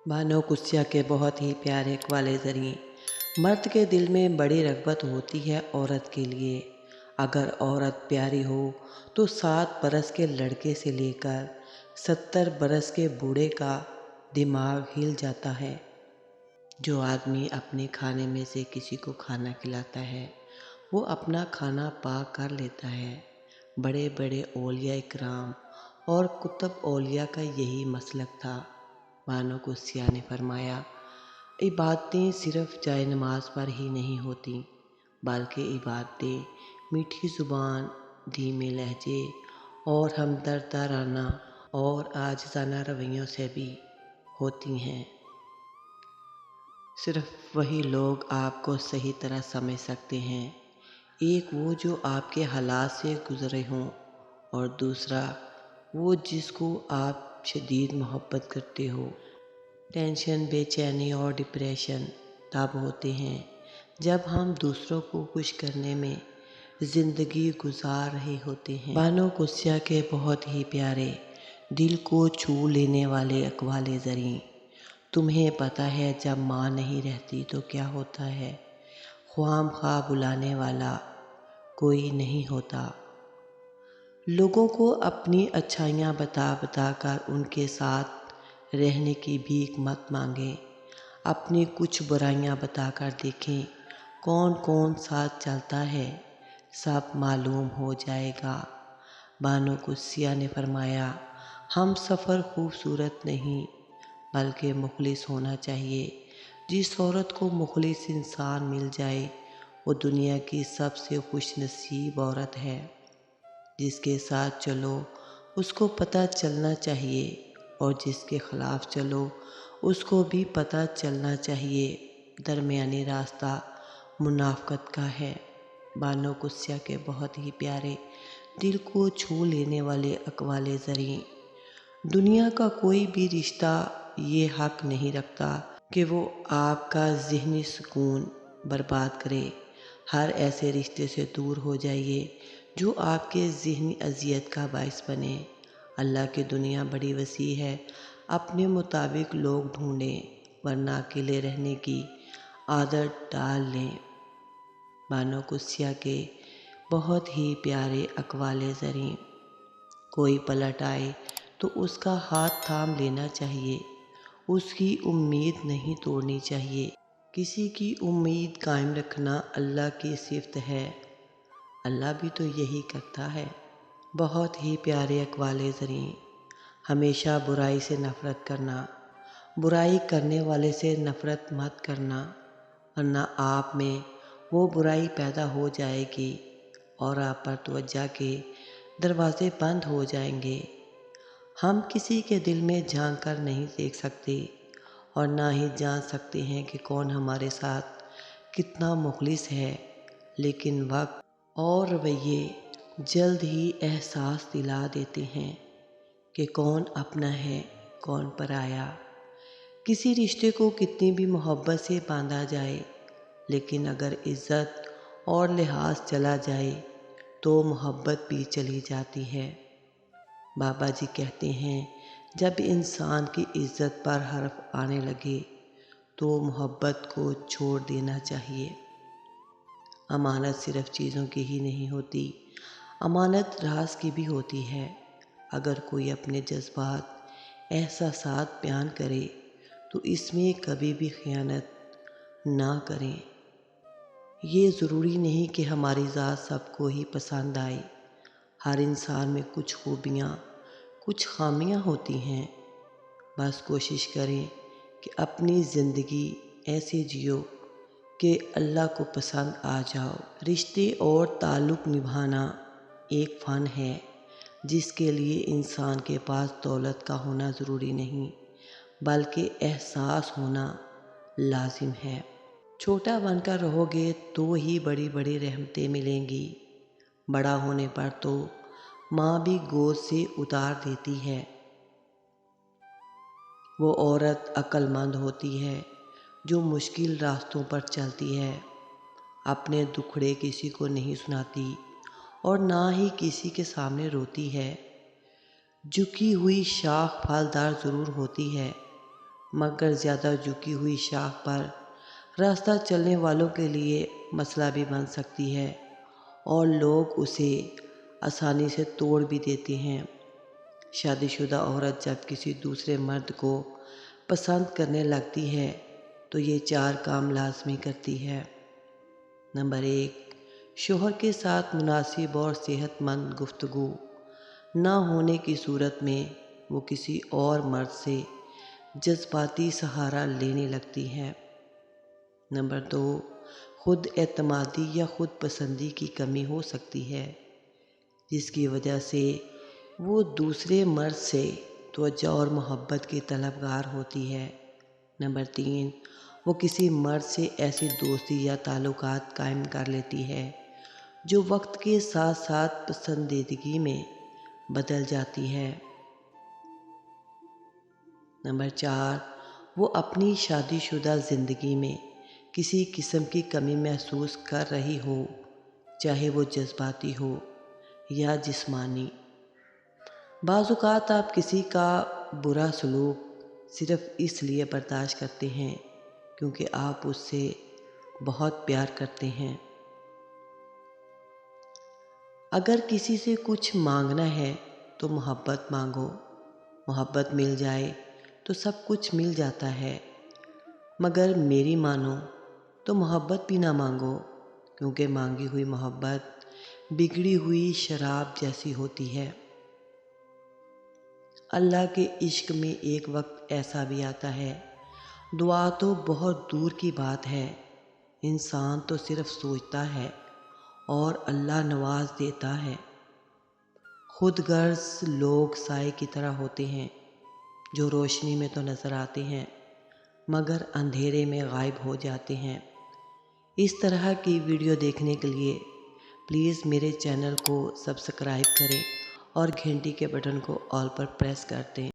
बानो कुस्या के बहुत ही प्यारे वाले ज़रिए मर्द के दिल में बड़ी रग़बत होती है औरत के लिए। अगर औरत प्यारी हो तो 7 बरस के लड़के से लेकर 70 बरस के बूढ़े का दिमाग हिल जाता है। जो आदमी अपने खाने में से किसी को खाना खिलाता है वो अपना खाना पाक कर लेता है। बड़े बड़े औलिया इकराम और कुतुब औलिया का यही मसलक था। बानो कुस्या ने फरमाया, इबादतें सिर्फ़ जाए नमाज पर ही नहीं होती बल्कि इबादतें मीठी ज़ुबान, धीमे लहजे और हमदर्दाना और आजिज़ाना रवैयों से भी होती हैं। सिर्फ़ वही लोग आपको सही तरह समझ सकते हैं। एक वो जो आपके हालात से गुज़रे हों और दूसरा वो जिसको आप शदीद मोहब्बत करते हो। टेंशन, बेचैनी और डिप्रेशन तब होते हैं जब हम दूसरों को खुश करने में ज़िंदगी गुजार रहे होते हैं। बानो कुस्या के बहुत ही प्यारे दिल को छू लेने वाले अक़वाले ज़रिए। तुम्हें पता है जब माँ नहीं रहती तो क्या होता है, ख्वामख़्वाह बुलाने वाला कोई नहीं होता। लोगों को अपनी अच्छाइयाँ बता बता कर उनके साथ रहने की भीख मत मांगें। अपनी कुछ बुराइयाँ बताकर देखें कौन कौन साथ चलता है, सब मालूम हो जाएगा। बानो कुस्या ने फरमाया, हम सफ़र खूबसूरत नहीं बल्कि मुखलिस होना चाहिए। जिस औरत को मुखलिस इंसान मिल जाए वो दुनिया की सबसे खुश नसीब औरत है। जिसके साथ चलो उसको पता चलना चाहिए और जिसके ख़िलाफ़ चलो उसको भी पता चलना चाहिए। दरमियानी रास्ता मुनाफ़क़त का है। बानो कुस्या के बहुत ही प्यारे दिल को छू लेने वाले अक़वाले ज़रिए। दुनिया का कोई भी रिश्ता ये हक़ नहीं रखता कि वो आपका ज़हनी सुकून बर्बाद करे। हर ऐसे रिश्ते से दूर हो जाइए जो आपके ज़हनी अज़ियत का बाइस बने। अल्लाह की दुनिया बड़ी वसी है, अपने मुताबिक लोग ढूंढें वरना अकेले रहने की आदत डाल लें। बानो कुस्या के बहुत ही प्यारे अक़वाले ज़रिए। कोई पलट आए तो उसका हाथ थाम लेना चाहिए, उसकी उम्मीद नहीं तोड़नी चाहिए। किसी की उम्मीद कायम रखना अल्लाह की सिफ़त है, अल्लाह भी तो यही करता है। बहुत ही प्यारे अक़वाले ज़रिए। हमेशा बुराई से नफ़रत करना, बुराई करने वाले से नफ़रत मत करना वरना आप में वो बुराई पैदा हो जाएगी और आप पर तवज्जो के दरवाज़े बंद हो जाएंगे। हम किसी के दिल में झांक कर नहीं देख सकते और ना ही जान सकते हैं कि कौन हमारे साथ कितना मुखलिस है, लेकिन वक्त और रवैये जल्द ही एहसास दिला देते हैं कि कौन अपना है कौन पराया। किसी रिश्ते को कितनी भी मोहब्बत से बांधा जाए लेकिन अगर इज़्ज़त और लिहाज चला जाए तो मोहब्बत भी चली जाती है। बाबा जी कहते हैं जब इंसान की इज़्ज़त पर हर्फ आने लगे तो मोहब्बत को छोड़ देना चाहिए। अमानत सिर्फ़ चीज़ों की ही नहीं होती, अमानत राज की भी होती है। अगर कोई अपने जज्बात, एहसासात बयान करे तो इसमें कभी भी ख़यानत ना करें। ये ज़रूरी नहीं कि हमारी ज़ात सबको ही पसंद आए। हर इंसान में कुछ खूबियाँ, कुछ ख़ामियाँ होती हैं। बस कोशिश करें कि अपनी ज़िंदगी ऐसे जियो कि अल्लाह को पसंद आ जाओ। रिश्ते और ताल्लुक़ निभाना एक फ़न है जिसके लिए इंसान के पास दौलत का होना ज़रूरी नहीं बल्कि एहसास होना लाजिम है। छोटा बनकर रहोगे तो ही बड़ी बड़ी रहमतें मिलेंगी। बड़ा होने पर तो माँ भी गोद से उतार देती है। वो औरत अक्लमंद होती है जो मुश्किल रास्तों पर चलती है, अपने दुखड़े किसी को नहीं सुनाती और ना ही किसी के सामने रोती है। झुकी हुई शाख फलदार ज़रूर होती है मगर ज़्यादा झुकी हुई शाख पर रास्ता चलने वालों के लिए मसला भी बन सकती है और लोग उसे आसानी से तोड़ भी देते हैं। शादीशुदा औरत जब किसी दूसरे मर्द को पसंद करने लगती है तो ये 4 काम लाजमी करती है। नंबर 1, शोहर के साथ मुनासिब और सेहतमंद गुफ्तगू ना होने की सूरत में वो किसी और मर्द से जज्बाती सहारा लेने लगती है। नंबर 2, खुद एतमादी या खुद पसंदी की कमी हो सकती है जिसकी वजह से वो दूसरे मर्द से तवज्जो और मोहब्बत की तलबगार होती है। नंबर 3, वो किसी मर्द से ऐसी दोस्ती या ताल्लुकात कायम कर लेती है जो वक्त के साथ साथ पसंदीदगी में बदल जाती है। नंबर 4, वो अपनी शादीशुदा ज़िंदगी में किसी किस्म की कमी महसूस कर रही हो, चाहे वो जज्बाती हो या जिस्मानी। बाज़-औक़ात आप किसी का बुरा सलूक सिर्फ़ इसलिए बर्दाश्त करते हैं क्योंकि आप उससे बहुत प्यार करते हैं। अगर किसी से कुछ मांगना है तो मोहब्बत मांगो, मोहब्बत मिल जाए तो सब कुछ मिल जाता है। मगर मेरी मानो तो मोहब्बत भी ना मांगो क्योंकि मांगी हुई मोहब्बत बिगड़ी हुई शराब जैसी होती है। अल्लाह के इश्क में एक वक्त ऐसा भी आता है, दुआ तो बहुत दूर की बात है, इंसान तो सिर्फ सोचता है और अल्लाह नवाज देता है। खुद गर्ज लोग साए की तरह होते हैं जो रोशनी में तो नज़र आते हैं मगर अंधेरे में गायब हो जाते हैं। इस तरह की वीडियो देखने के लिए प्लीज़ मेरे चैनल को सब्सक्राइब करें और घंटी के बटन को ऑल पर प्रेस कर दें।